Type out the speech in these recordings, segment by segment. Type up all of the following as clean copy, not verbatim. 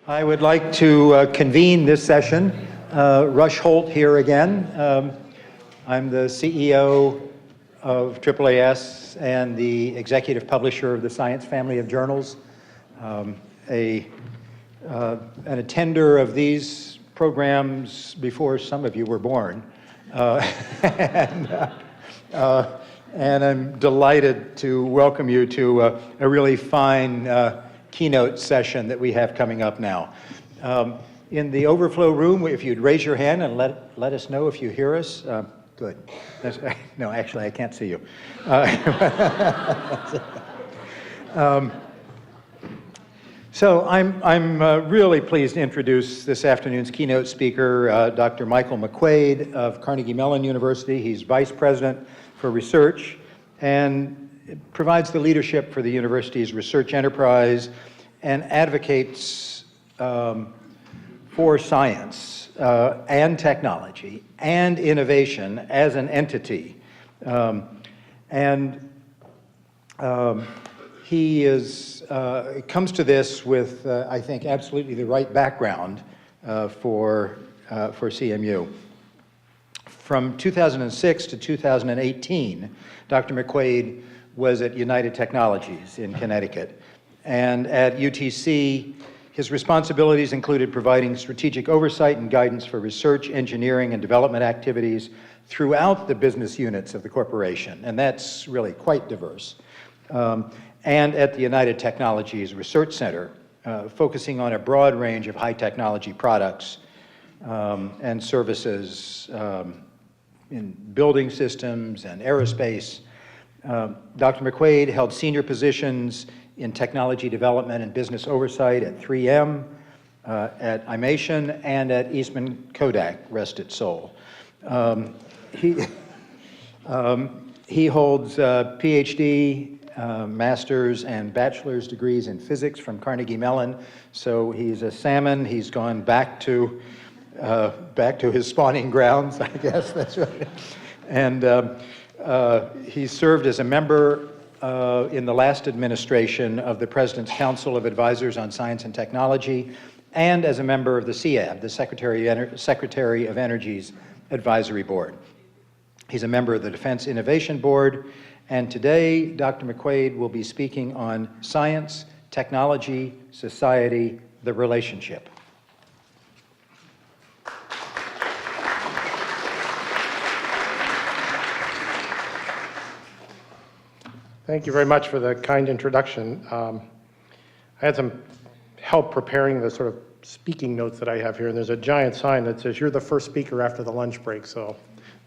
I would like to convene this session. Rush Holt here again. I'm the CEO of AAAS and the executive publisher of the Science family of journals, an attender of these programs before some of you were born. And I'm delighted to welcome you to a really fine keynote session that we have coming up now. In the overflow room, if you'd raise your hand and let us know if you hear us. Good. No, actually, I can't see you. So I'm really pleased to introduce this afternoon's keynote speaker, Dr. Michael McQuaid of Carnegie Mellon University. He's Vice President for Research and provides the leadership for the university's research enterprise and advocates for science and technology and innovation as an entity. He comes to this with, I think, absolutely the right background for CMU. From 2006 to 2018, Dr. McQuaid was at United Technologies in Connecticut. And at UTC, his responsibilities included providing strategic oversight and guidance for research, engineering, and development activities throughout the business units of the corporation. And that's really quite diverse. And at the United Technologies Research Center, focusing on a broad range of high technology products and services in building systems and aerospace. Dr. McQuaid held senior positions in technology development and business oversight at 3M, at Imation, and at Eastman Kodak, rest its soul. He holds PhD, master's, and bachelor's degrees in physics from Carnegie Mellon. So he's a salmon. He's gone back to his spawning grounds, I guess that's right. And he served as a member in the last administration of the President's Council of Advisors on Science and Technology, and as a member of the SEAB, the Secretary of Energy's Advisory Board. He's a member of the Defense Innovation Board, and today Dr. McQuaid will be speaking on science, technology, society, the relationship. Thank you very much for the kind introduction. I had some help preparing the sort of speaking notes that I have here, and there's a giant sign that says, "You're the first speaker after the lunch break," so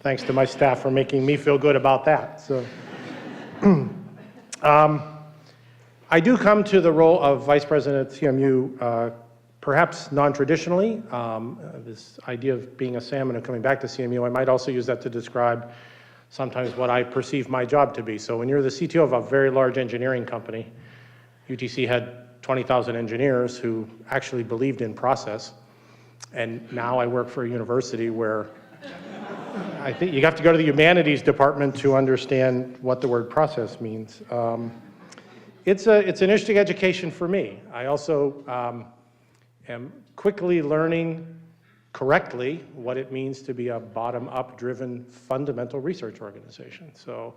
thanks to my staff for making me feel good about that. So, I do come to the role of Vice President at CMU perhaps non-traditionally. This idea of being a salmon and coming back to CMU, I might also use that to describe sometimes what I perceive my job to be. So when you're the CTO of a very large engineering company, UTC had 20,000 engineers who actually believed in process. And now I work for a university where I think you have to go to the humanities department to understand what the word process means. It's an interesting education for me. I also am quickly learning correctly what it means to be a bottom-up driven fundamental research organization. So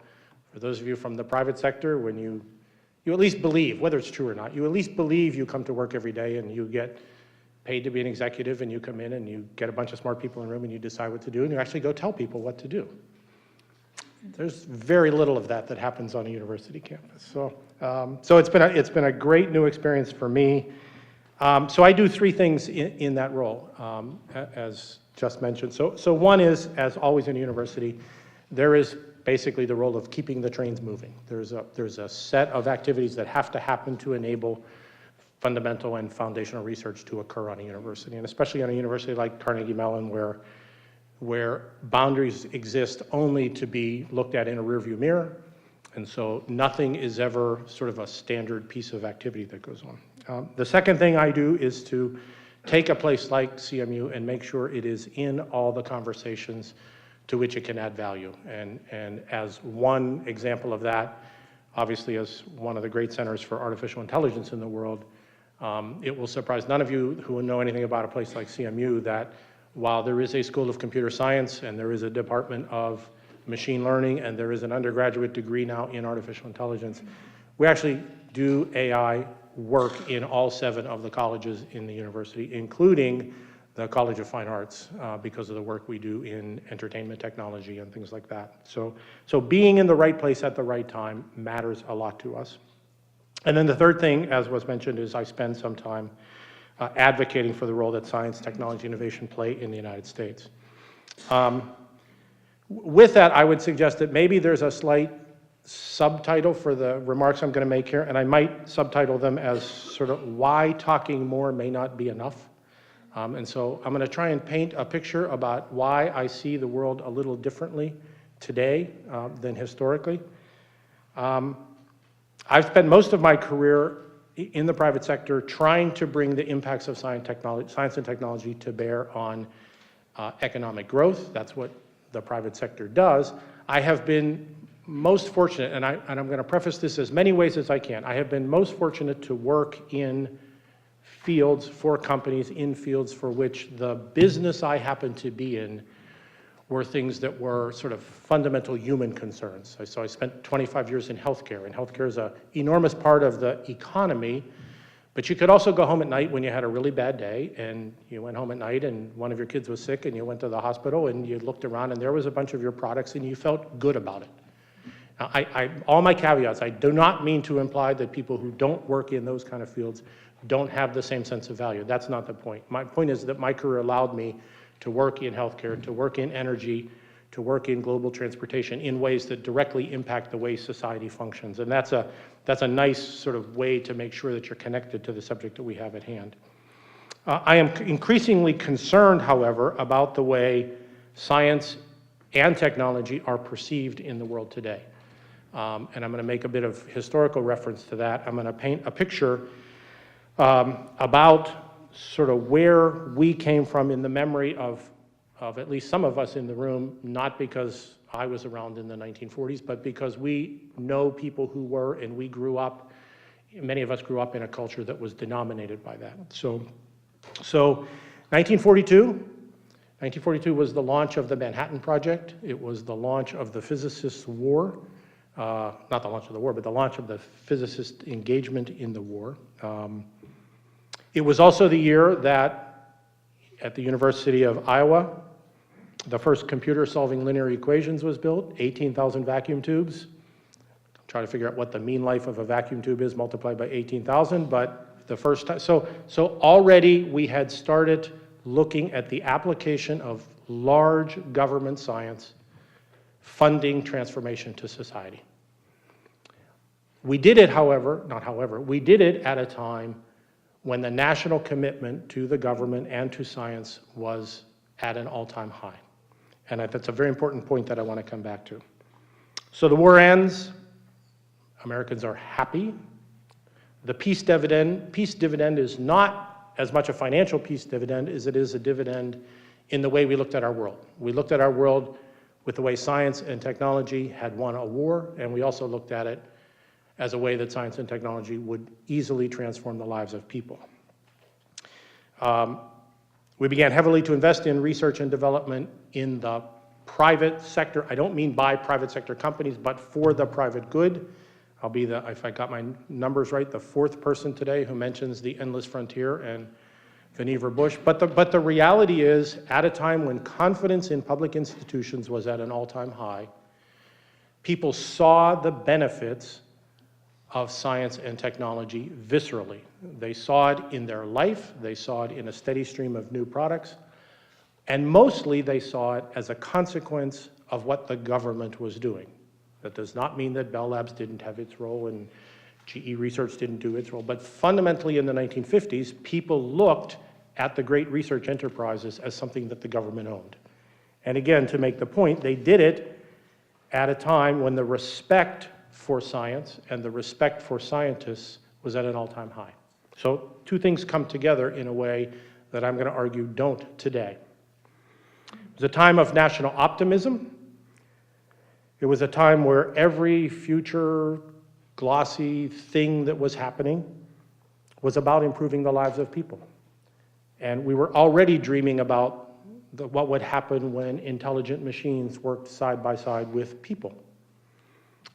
for those of you from the private sector, when you at least believe, whether it's true or not, you at least believe you come to work every day and you get paid to be an executive and you come in and you get a bunch of smart people in the room and you decide what to do and you actually go tell people what to do. There's very little of that happens on a university campus. So it's been a great new experience for me. So I do three things in that role, as just mentioned. So one is, as always in a university, there is basically the role of keeping the trains moving. There's a set of activities that have to happen to enable fundamental and foundational research to occur on a university, and especially on a university like Carnegie Mellon, where boundaries exist only to be looked at in a rearview mirror, and so nothing is ever sort of a standard piece of activity that goes on. The second thing I do is to take a place like CMU and make sure it is in all the conversations to which it can add value. And as one example of that, obviously as one of the great centers for artificial intelligence in the world, It will surprise none of you who know anything about a place like CMU that while there is a School of Computer Science and there is a Department of Machine Learning and there is an undergraduate degree now in artificial intelligence, we actually do AI work in all 7 of the colleges in the university, including the College of Fine Arts, because of the work we do in entertainment technology and things like that. So being in the right place at the right time matters a lot to us. And then the third thing, as was mentioned, is I spend some time advocating for the role that science, technology, innovation play in the United States. With that, I would suggest that maybe there's a slight subtitle for the remarks I'm going to make here, and I might subtitle them as sort of why talking more may not be enough. And so I'm going to try and paint a picture about why I see the world a little differently today than historically. I've spent most of my career in the private sector trying to bring the impacts of science and technology to bear on economic growth. That's what the private sector does. I have been most fortunate, and I'm going to preface this as many ways as I can. I have been most fortunate to work in fields for companies, in fields for which the business I happen to be in were things that were sort of fundamental human concerns. So I spent 25 years in healthcare, and healthcare is an enormous part of the economy, but you could also go home at night when you had a really bad day, and you went home at night and one of your kids was sick and you went to the hospital and you looked around and there was a bunch of your products and you felt good about it. Now, all my caveats, I do not mean to imply that people who don't work in those kind of fields don't have the same sense of value. That's not the point. My point is that my career allowed me to work in healthcare, to work in energy, to work in global transportation in ways that directly impact the way society functions. And that's a nice sort of way to make sure that you're connected to the subject that we have at hand. I am increasingly concerned, however, about the way science and technology are perceived in the world today. And I'm going to make a bit of historical reference to that. I'm going to paint a picture about sort of where we came from in the memory of at least some of us in the room, not because I was around in the 1940s, but because we know people who were, and we grew up, many of us grew up in a culture that was denominated by that. So 1942 was the launch of the Manhattan Project. It was the launch of the physicists' war. Not the launch of the war, but the launch of the physicist engagement in the war. It was also the year that at the University of Iowa, the first computer solving linear equations was built, 18,000 vacuum tubes. Try to figure out what the mean life of a vacuum tube is multiplied by 18,000, but the first time, so already we had started looking at the application of large government science funding transformation to society. We did it, we did it at a time when the national commitment to the government and to science was at an all-time high. And that's a very important point that I want to come back to. So the war ends, Americans are happy. The peace dividend is not as much a financial peace dividend as it is a dividend in the way we looked at our world. We looked at our world with the way science and technology had won a war, and we also looked at it as a way that science and technology would easily transform the lives of people. We began heavily to invest in research and development in the private sector. I don't mean by private sector companies, but for the private good. I'll be if I got my numbers right, the 4th person today who mentions the endless frontier and Vannevar Bush. But the reality is, at a time when confidence in public institutions was at an all-time high, people saw the benefits of science and technology viscerally. They saw it in their life, they saw it in a steady stream of new products, and mostly they saw it as a consequence of what the government was doing. That does not mean that Bell Labs didn't have its role and GE Research didn't do its role, but fundamentally in the 1950s, people looked at the great research enterprises as something that the government owned. And again, to make the point, they did it at a time when the respect for science and the respect for scientists was at an all-time high. So 2 things come together in a way that I'm going to argue don't today. It was a time of national optimism. It was a time where every future glossy thing that was happening was about improving the lives of people. And we were already dreaming about what would happen when intelligent machines worked side by side with people.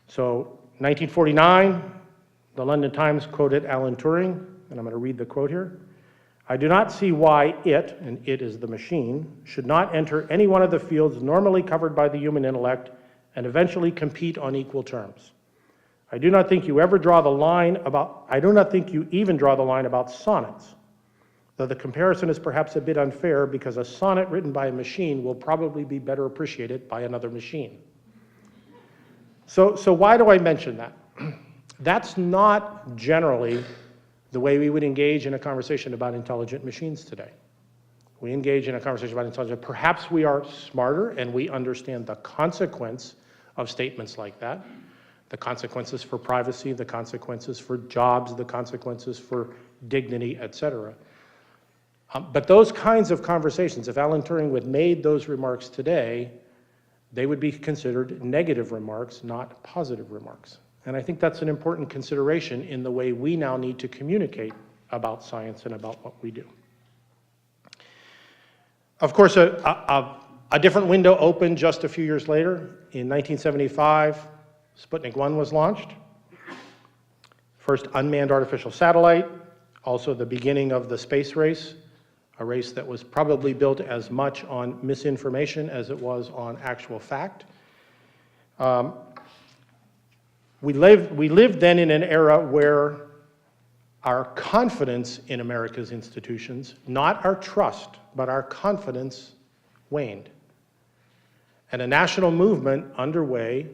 So 1949, the London Times quoted Alan Turing, and I'm going to read the quote here. "I do not see why it," and it is the machine, "should not enter any one of the fields normally covered by the human intellect and eventually compete on equal terms. I do not think you even draw the line about sonnets, though the comparison is perhaps a bit unfair because a sonnet written by a machine will probably be better appreciated by another machine." So why do I mention that? That's not generally the way we would engage in a conversation about intelligent machines today. We engage in a conversation about intelligence. Perhaps we are smarter and we understand the consequence of statements like that, the consequences for privacy, the consequences for jobs, the consequences for dignity, et cetera. But those kinds of conversations, if Alan Turing would made those remarks today, they would be considered negative remarks, not positive remarks. And I think that's an important consideration in the way we now need to communicate about science and about what we do. Of course, a different window opened just a few years later. In 1975, Sputnik 1 was launched. First unmanned artificial satellite, also the beginning of the space race, a race that was probably built as much on misinformation as it was on actual fact. We lived then in an era where our confidence in America's institutions, not our trust, but our confidence waned. And a national movement underway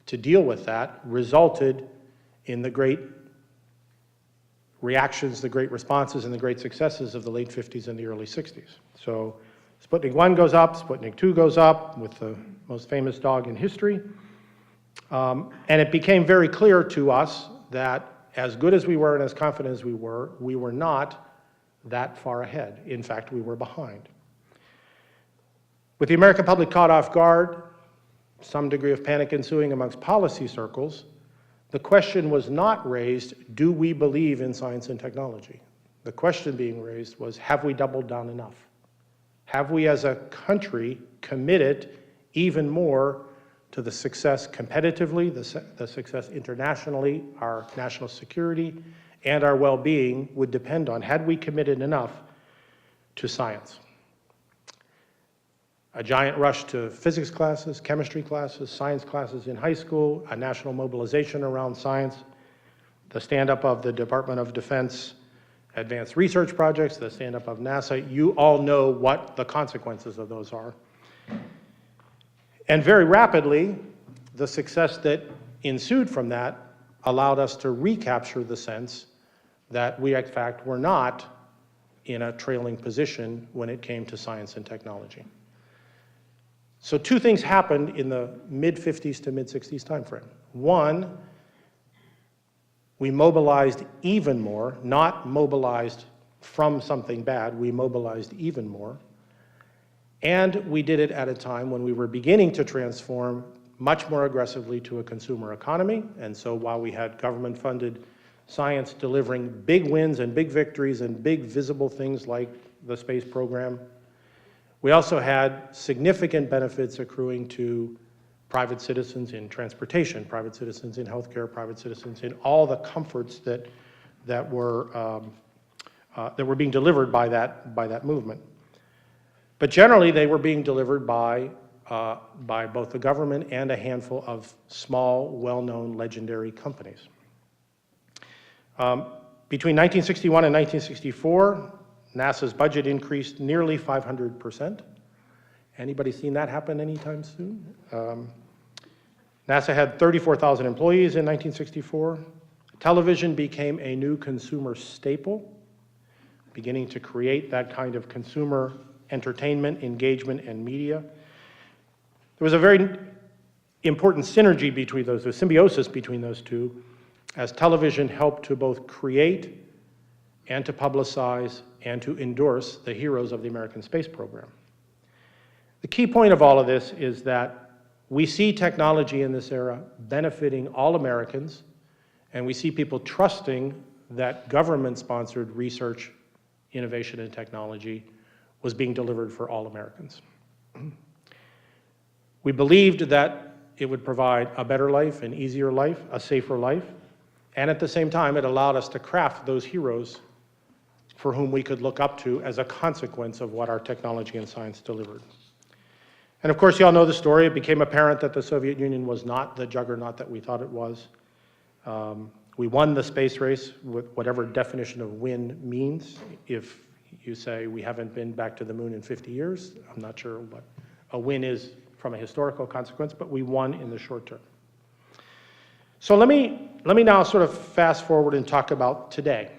to deal with that resulted in the great reactions, the great responses, and the great successes of the late 50s and the early 60s. So Sputnik 1 goes up, Sputnik 2 goes up, with the most famous dog in history. And it became very clear to us that as good as we were and as confident as we were not that far ahead. In fact, we were behind. With the American public caught off guard, some degree of panic ensuing amongst policy circles, the question was not raised, do we believe in science and technology? The question being raised was, have we doubled down enough? Have we as a country committed even more to the success competitively, the success internationally, our national security, and our well-being would depend on, had we committed enough to science? A giant rush to physics classes, chemistry classes, science classes in high school, a national mobilization around science, the stand-up of the Department of Defense advanced research projects, the stand-up of NASA. You all know what the consequences of those are. And very rapidly, the success that ensued from that allowed us to recapture the sense that we, in fact, were not in a trailing position when it came to science and technology. So two things happened in the mid-50s to mid-60s timeframe. One, we mobilized even more, not mobilized from something bad, we mobilized even more. And we did it at a time when we were beginning to transform much more aggressively to a consumer economy. And so while we had government-funded science delivering big wins and big victories and big visible things like the space program, we also had significant benefits accruing to private citizens in transportation, private citizens in healthcare, private citizens in all the comforts that were being delivered by that movement. But generally, they were being delivered by both the government and a handful of small, well-known, legendary companies. Between 1961 and 1964, NASA's budget increased nearly 500%. Anybody seen that happen anytime soon? NASA had 34,000 employees in 1964. Television became a new consumer staple, beginning to create that kind of consumer entertainment, engagement, and media. There was a very important synergy between those, a symbiosis between those two, as television helped to both create and to publicize and to endorse the heroes of the American space program. The key point of all of this is that we see technology in this era benefiting all Americans, and we see people trusting that government-sponsored research, innovation, and technology was being delivered for all Americans. We believed that it would provide a better life, an easier life, a safer life, and at the same time, it allowed us to craft those heroes for whom we could look up to as a consequence of what our technology and science delivered. And of course, you all know the story. It became apparent that the Soviet Union was not the juggernaut that we thought it was. We won the space race with whatever definition of win means. If you say we haven't been back to the moon in 50 years, I'm not sure what a win is from a historical consequence, but we won in the short term. So let me now sort of fast forward and talk about today.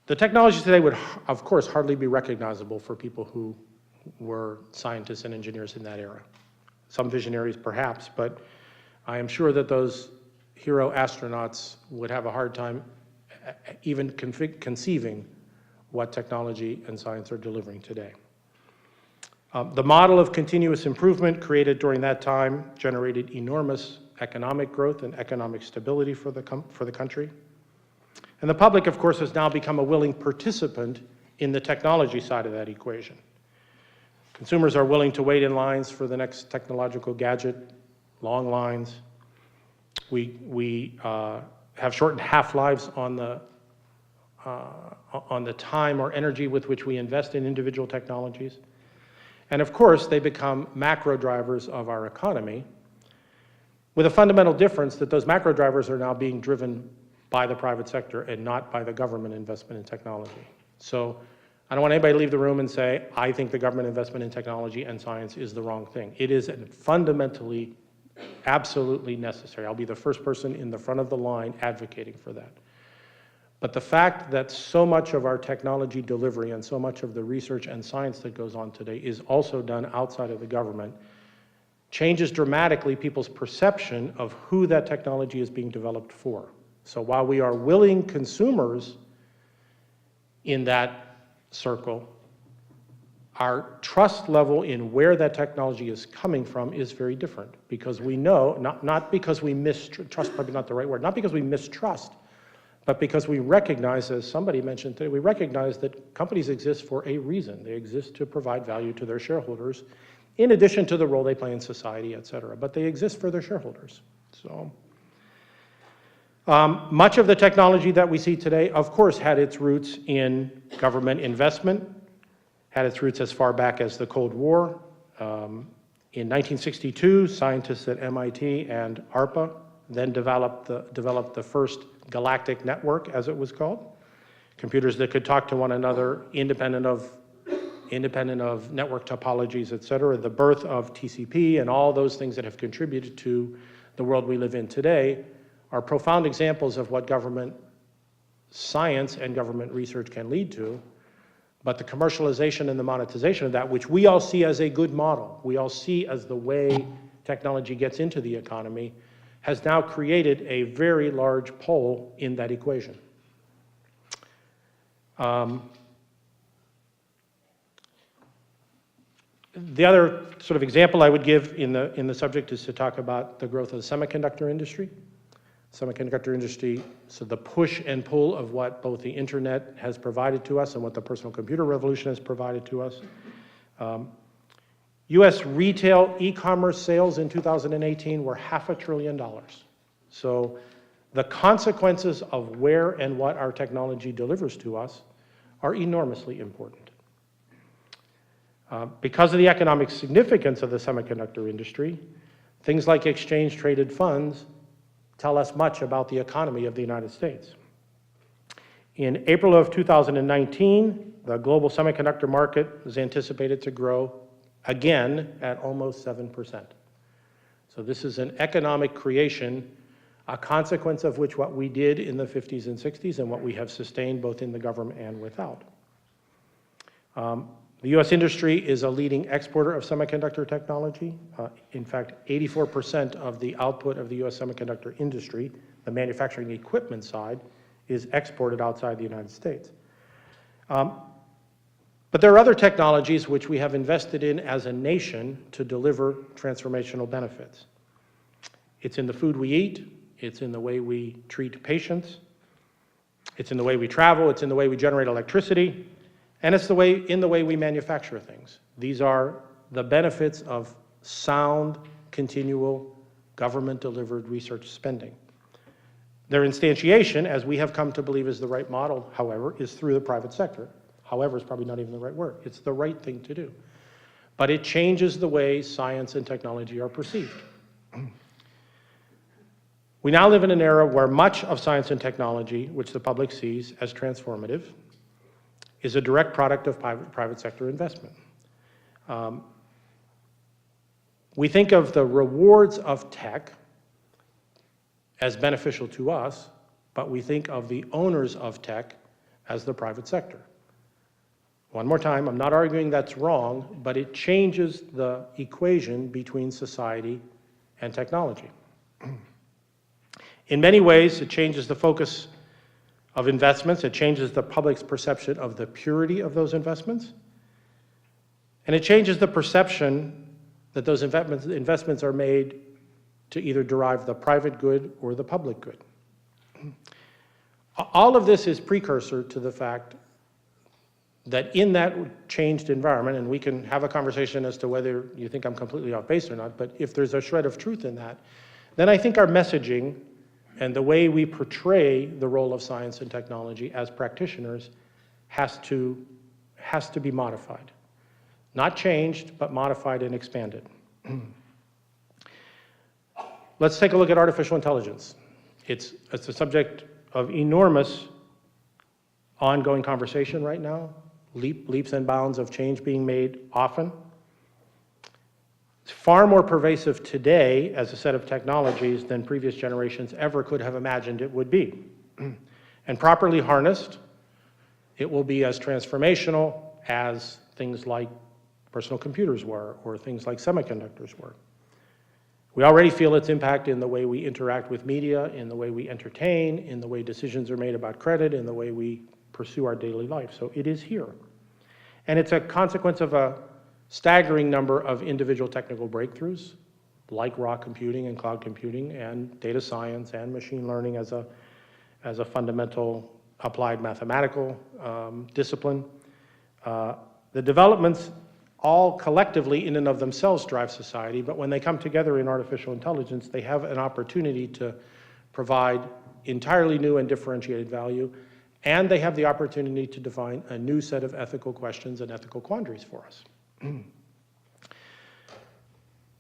The technology today would, of course, hardly be recognizable for people who were scientists and engineers in that era. Some visionaries, perhaps, but I am sure that those hero astronauts would have a hard time even conceiving what technology and science are delivering today. The model of continuous improvement created during that time generated enormous economic growth and economic stability for the country. And the public, of course, has now become a willing participant in the technology side of that equation. Consumers are willing to wait in lines for the next technological gadget, long lines. We have shortened half-lives on the time or energy with which we invest in individual technologies. And of course, they become macro drivers of our economy, with a fundamental difference that those macro drivers are now being driven by the private sector and not by the government investment in technology. So I don't want anybody to leave the room and say, I think the government investment in technology and science is the wrong thing. It is fundamentally, absolutely necessary. I'll be the first person in the front of the line advocating for that. But the fact that so much of our technology delivery and so much of the research and science that goes on today is also done outside of the government changes dramatically people's perception of who that technology is being developed for. So while we are willing consumers in that circle, our trust level in where that technology is coming from is very different, because we know, not because we mistrust, probably not the right word, not because we mistrust, but because we recognize, as somebody mentioned today, we recognize that companies exist for a reason. They exist to provide value to their shareholders, in addition to the role they play in society, et cetera. But they exist for their shareholders. So much of the technology that we see today, of course, had its roots in government investment, had its roots as far back as the Cold War. In 1962, scientists at MIT and ARPA then developed the first galactic network, as it was called, computers that could talk to one another independent of network topologies, et cetera. The birth of TCP and all those things that have contributed to the world we live in today are profound examples of what government science and government research can lead to. But the commercialization and the monetization of that, which we all see as a good model, we all see as the way technology gets into the economy, has now created a very large hole in that equation. The other sort of example I would give in the subject is to talk about the growth of the semiconductor industry. Semiconductor industry, so the push and pull of what both the internet has provided to us and what the personal computer revolution has provided to us. US retail e-commerce sales in 2018 were $500 billion. So the consequences of where and what our technology delivers to us are enormously important. Because of the economic significance of the semiconductor industry, things like exchange-traded funds tell us much about the economy of the United States. In April of 2019, the global semiconductor market is anticipated to grow again at almost 7%. So this is an economic creation, a consequence of which what we did in the 50s and 60s and what we have sustained both in the government and without. The U.S. industry is a leading exporter of semiconductor technology. In fact, 84% of the output of the U.S. semiconductor industry, the manufacturing equipment side, is exported outside the United States. But there are other technologies which we have invested in as a nation to deliver transformational benefits. It's in the food we eat, It's in the way we treat patients. It's in the way we travel. It's in the way we generate electricity. And it's in the way we manufacture things. These are the benefits of sound, continual, government-delivered research spending. Their instantiation, as we have come to believe is the right model, however, is through the private sector. However is probably not even the right word. It's the right thing to do. But it changes the way science and technology are perceived. We now live in an era where much of science and technology, which the public sees as transformative, is a direct product of private sector investment. We think of the rewards of tech as beneficial to us, but we think of the owners of tech as the private sector. One more time, I'm not arguing that's wrong, but it changes the equation between society and technology. In many ways, it changes the focus of investments, it changes the public's perception of the purity of those investments, and it changes the perception that those investments are made to either derive the private good or the public good. All of this is precursor to the fact that in that changed environment, and we can have a conversation as to whether you think I'm completely off base or not, but if there's a shred of truth in that, then I think our messaging and the way we portray the role of science and technology as practitioners has to be modified. Not changed, but modified and expanded. Let's take a look at artificial intelligence. It's a subject of enormous ongoing conversation right now, leaps and bounds of change being made often. It's far more pervasive today as a set of technologies than previous generations ever could have imagined it would be. And properly harnessed, it will be as transformational as things like personal computers were, or things like semiconductors were. We already feel its impact in the way we interact with media, in the way we entertain, in the way decisions are made about credit, in the way we pursue our daily life. So it is here. And it's a consequence of a staggering number of individual technical breakthroughs, like raw computing and cloud computing and data science and machine learning as a fundamental applied mathematical discipline. The developments all collectively in and of themselves drive society, but when they come together in artificial intelligence, they have an opportunity to provide entirely new and differentiated value, and they have the opportunity to define a new set of ethical questions and ethical quandaries for us.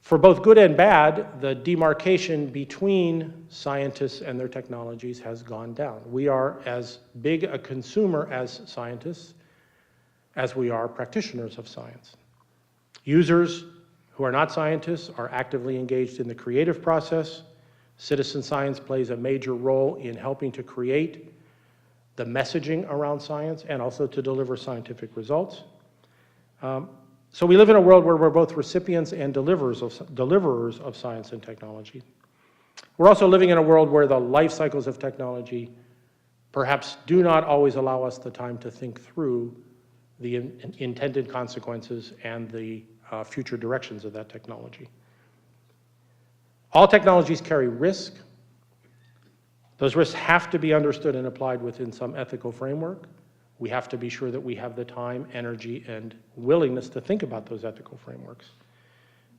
For both good and bad, the demarcation between scientists and their technologies has gone down. We are as big a consumer as scientists as we are practitioners of science. Users who are not scientists are actively engaged in the creative process. Citizen science plays a major role in helping to create the messaging around science and also to deliver scientific results. So we live in a world where we're both recipients and deliverers of science and technology. We're also living in a world where the life cycles of technology perhaps do not always allow us the time to think through the intended consequences and the future directions of that technology. All technologies carry risk. Those risks have to be understood and applied within some ethical framework. We have to be sure that we have the time, energy, and willingness to think about those ethical frameworks.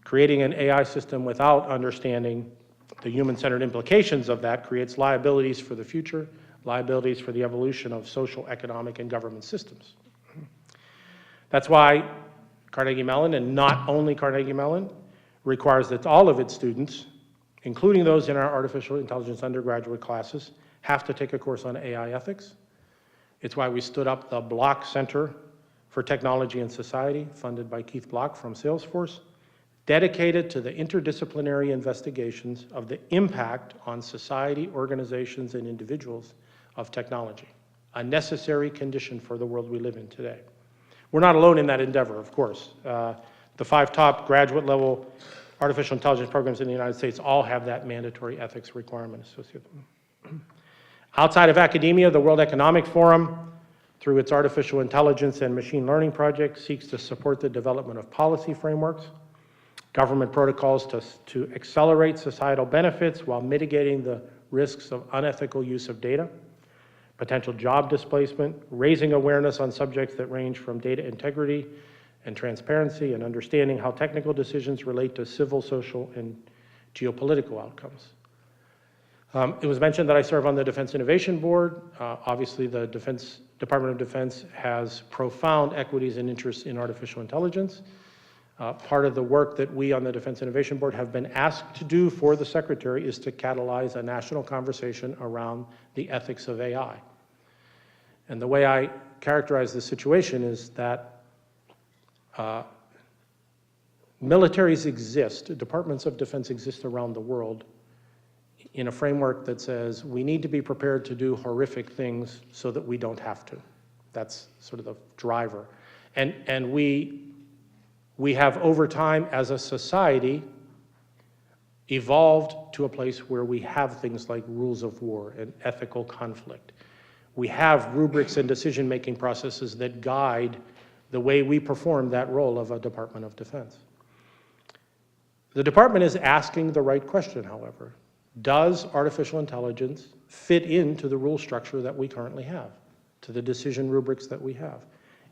Creating an AI system without understanding the human-centered implications of that creates liabilities for the future, liabilities for the evolution of social, economic, and government systems. That's why Carnegie Mellon, and not only Carnegie Mellon, requires that all of its students, including those in our artificial intelligence undergraduate classes, have to take a course on AI ethics. It's why we stood up the Block Center for Technology and Society, funded by Keith Block from Salesforce, dedicated to the interdisciplinary investigations of the impact on society, organizations, and individuals of technology, a necessary condition for the world we live in today. We're not alone in that endeavor, of course. The 5 top graduate level artificial intelligence programs in the United States all have that mandatory ethics requirement associated with them. Outside of academia, the World Economic Forum, through its artificial intelligence and machine learning project, seeks to support the development of policy frameworks, government protocols to accelerate societal benefits while mitigating the risks of unethical use of data, potential job displacement, raising awareness on subjects that range from data integrity and transparency, and understanding how technical decisions relate to civil, social, and geopolitical outcomes. It was mentioned that I serve on the Defense Innovation Board. Obviously, the Department of Defense has profound equities and interests in artificial intelligence. Part of the work that we on the Defense Innovation Board have been asked to do for the Secretary is to catalyze a national conversation around the ethics of AI. And the way I characterize the situation is that militaries exist, departments of defense exist around the world in a framework that says we need to be prepared to do horrific things so that we don't have to. That's sort of the driver. And we have over time as a society evolved to a place where we have things like rules of war and ethical conflict. We have rubrics and decision-making processes that guide the way we perform that role of a Department of Defense. The department is asking the right question, however. Does artificial intelligence fit into the rule structure that we currently have, to the decision rubrics that we have?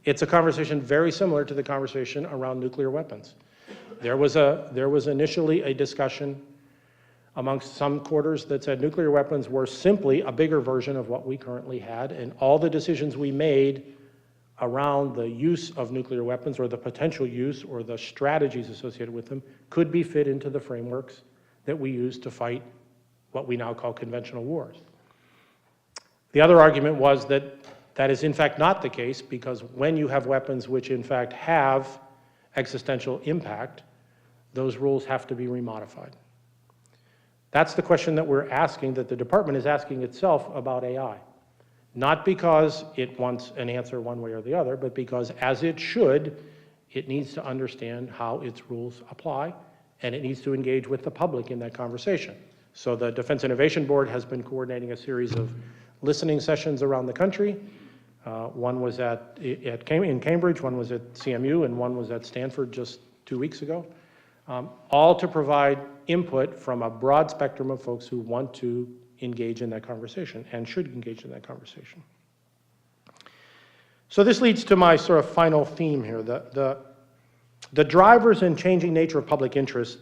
It's a conversation very similar to the conversation around nuclear weapons. There was initially a discussion amongst some quarters that said nuclear weapons were simply a bigger version of what we currently had, and all the decisions we made around the use of nuclear weapons or the potential use or the strategies associated with them could be fit into the frameworks that we use to fight what we now call conventional wars. The other argument was that that is in fact not the case, because when you have weapons which in fact have existential impact, those rules have to be remodified. That's the question that we're asking, that the department is asking itself about AI. Not because it wants an answer one way or the other, but because, as it should, it needs to understand how its rules apply, and it needs to engage with the public in that conversation. So the Defense Innovation Board has been coordinating a series of listening sessions around the country. One was in Cambridge, one was at CMU, and one was at Stanford just 2 weeks ago, all to provide input from a broad spectrum of folks who want to engage in that conversation and should engage in that conversation. So this leads to my sort of final theme here. The drivers and changing nature of public interest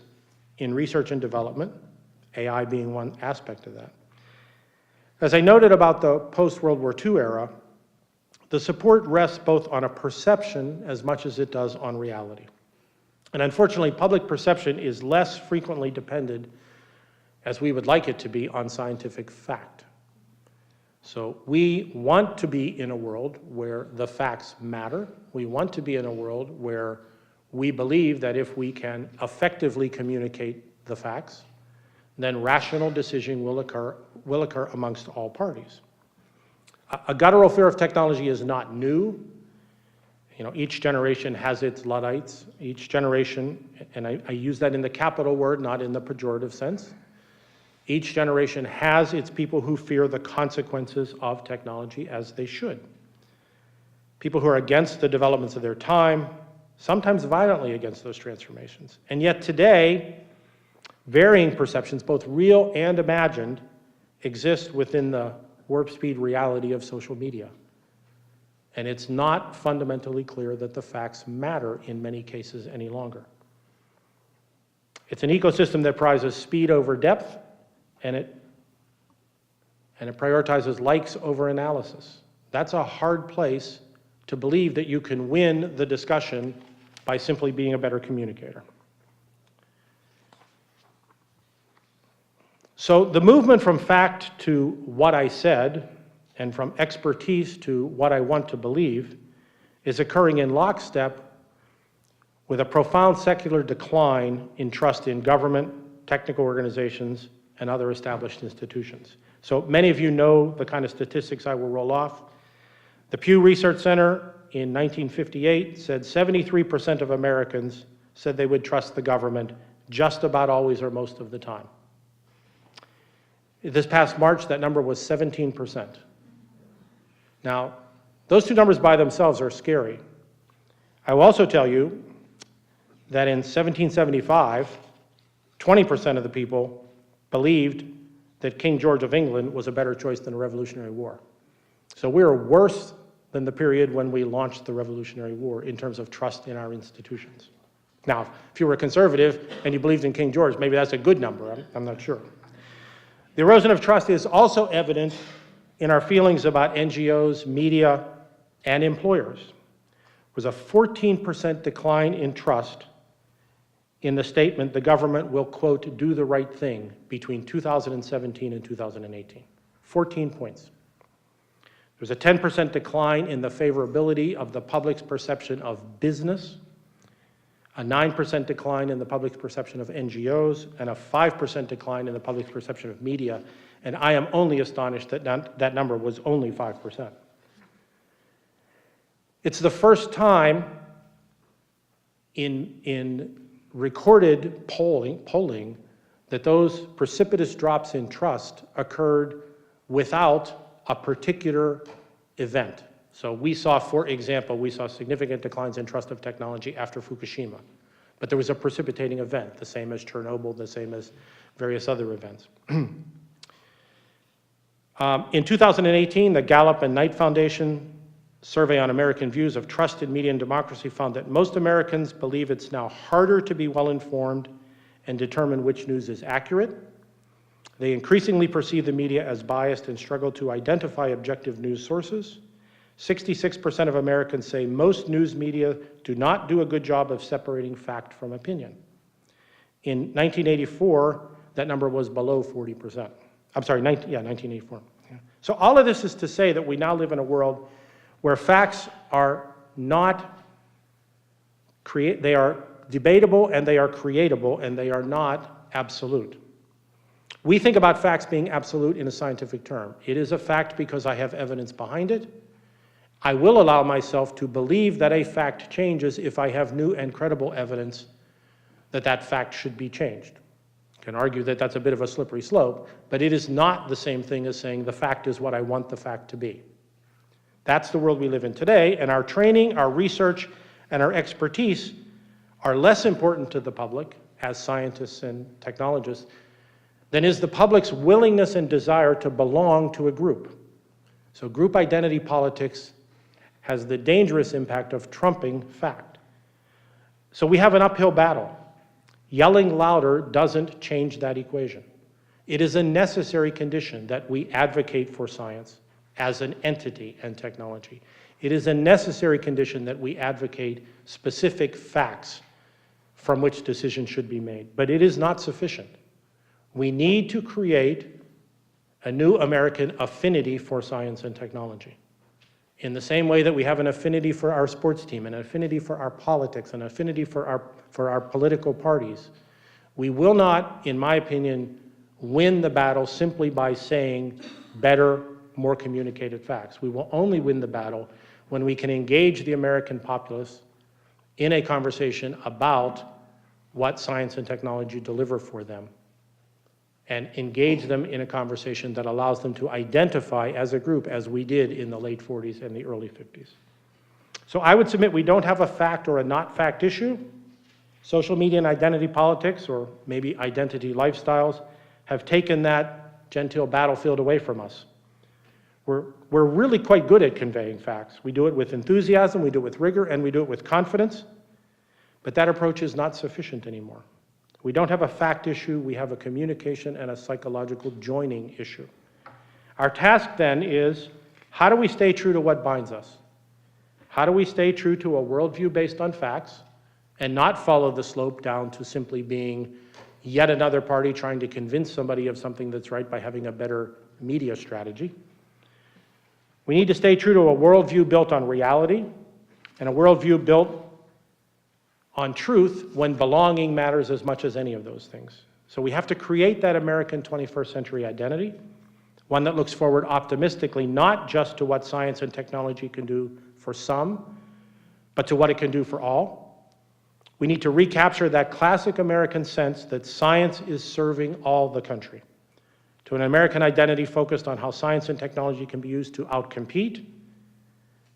in research and development, AI being one aspect of that. As I noted about the post-World War II era, the support rests both on a perception as much as it does on reality. And unfortunately, public perception is less frequently dependent, as we would like it to be, on scientific fact. So we want to be in a world where the facts matter. We want to be in a world where we believe that if we can effectively communicate the facts, then rational decision will occur amongst all parties. A guttural fear of technology is not new. You know, each generation has its Luddites. Each generation, and I use that in the capital word, not in the pejorative sense. Each generation has its people who fear the consequences of technology, as they should. People who are against the developments of their time, sometimes violently against those transformations. And yet today, varying perceptions, both real and imagined, exist within the warp speed reality of social media. And it's not fundamentally clear that the facts matter in many cases any longer. It's an ecosystem that prizes speed over depth, and it prioritizes likes over analysis. That's a hard place to believe that you can win the discussion by simply being a better communicator. So the movement from fact to what I said, and from expertise to what I want to believe, is occurring in lockstep with a profound secular decline in trust in government, technical organizations, and other established institutions. So many of you know the kind of statistics I will roll off. The Pew Research Center in 1958 said 73% of Americans said they would trust the government just about always or most of the time. This past March, that number was 17%. Now, those two numbers by themselves are scary. I will also tell you that in 1775, 20% of the people believed that King George of England was a better choice than a Revolutionary War. So we're worse than the period when we launched the Revolutionary War in terms of trust in our institutions. Now, if you were a conservative and you believed in King George, maybe that's a good number, I'm not sure. The erosion of trust is also evident in our feelings about NGOs, media, and employers. There was a 14% decline in trust in the statement the government will, quote, do the right thing between 2017 and 2018. 14 points. There's a 10% decline in the favorability of the public's perception of business, a 9% decline in the public's perception of NGOs, and a 5% decline in the public's perception of media. And I am only astonished that that number was only 5%. It's the first time in recorded polling that those precipitous drops in trust occurred without a particular event. So we saw, for example, significant declines in trust of technology after Fukushima. But there was a precipitating event, the same as Chernobyl, the same as various other events. In 2018, the Gallup and Knight Foundation survey on American views of trust in media and democracy found that most Americans believe it's now harder to be well-informed and determine which news is accurate. They increasingly perceive the media as biased and struggle to identify objective news sources. 66% of Americans say most news media do not do a good job of separating fact from opinion. In 1984, that number was below 40%. I'm sorry, 1984. Yeah. So all of this is to say that we now live in a world where facts are not they are debatable and they are creatable and they are not absolute. We think about facts being absolute in a scientific term. It is a fact because I have evidence behind it. I will allow myself to believe that a fact changes if I have new and credible evidence that that fact should be changed. You can argue that that's a bit of a slippery slope, but it is not the same thing as saying the fact is what I want the fact to be. That's the world we live in today, and our training, our research, and our expertise are less important to the public as scientists and technologists than is the public's willingness and desire to belong to a group. So group identity politics has the dangerous impact of trumping fact. So we have an uphill battle. Yelling louder doesn't change that equation. It is a necessary condition that we advocate for science as an entity and technology. It is a necessary condition that we advocate specific facts from which decisions should be made. But it is not sufficient. We need to create a new American affinity for science and technology. In the same way that we have an affinity for our sports team, an affinity for our politics, an affinity for our political parties, we will not, in my opinion, win the battle simply by saying better, more communicated facts. We will only win the battle when we can engage the American populace in a conversation about what science and technology deliver for them, and engage them in a conversation that allows them to identify as a group, as we did in the late 40s and the early 50s. So I would submit we don't have a fact or a not fact issue. Social media and identity politics, or maybe identity lifestyles, have taken that genteel battlefield away from us. We're really quite good at conveying facts. We do it with enthusiasm, we do it with rigor, and we do it with confidence, but that approach is not sufficient anymore. We don't have a fact issue, we have a communication and a psychological joining issue. Our task then is, how do we stay true to what binds us? How do we stay true to a worldview based on facts and not follow the slope down to simply being yet another party trying to convince somebody of something that's right by having a better media strategy? We need to stay true to a worldview built on reality and a worldview built on truth when belonging matters as much as any of those things. So we have to create that American 21st century identity, one that looks forward optimistically, not just to what science and technology can do for some, but to what it can do for all. We need to recapture that classic American sense that science is serving all the country, to an American identity focused on how science and technology can be used to outcompete,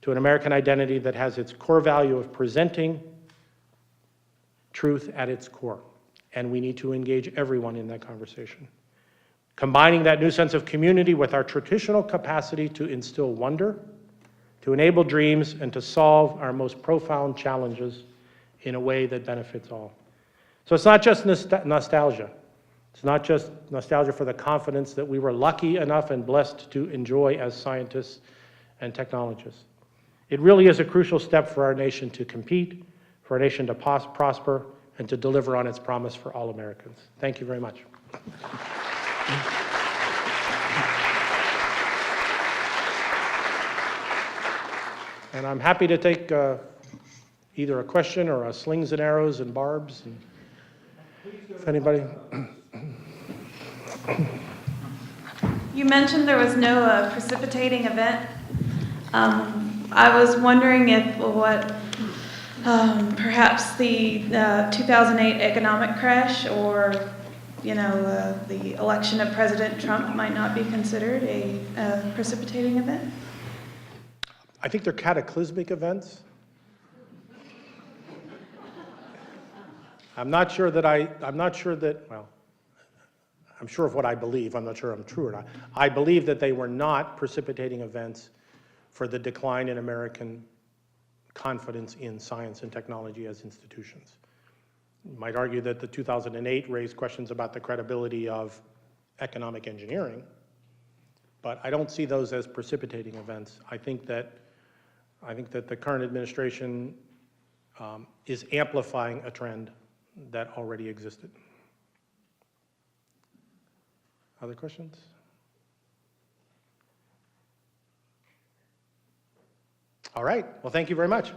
to an American identity that has its core value of presenting truth at its core. And we need to engage everyone in that conversation. combining that new sense of community with our traditional capacity to instill wonder, to enable dreams, and to solve our most profound challenges in a way that benefits all. So it's not just nostalgia. It's not just nostalgia for the confidence that we were lucky enough and blessed to enjoy as scientists and technologists. It really is a crucial step for our nation to compete, for our nation to prosper, and to deliver on its promise for all Americans. Thank you very much. And I'm happy to take either a question or a slings and arrows and barbs. And if anybody. You mentioned there was no precipitating event. I was wondering if perhaps the 2008 economic crash or, the election of President Trump might not be considered a precipitating event? I think they're cataclysmic events. I'm sure of what I believe. I'm not sure I'm true or not. I believe that they were not precipitating events for the decline in American confidence in science and technology as institutions. You might argue that the 2008 raised questions about the credibility of economic engineering, but I don't see those as precipitating events. I think that the current administration is amplifying a trend that already existed. Other questions? All right. Well, thank you very much.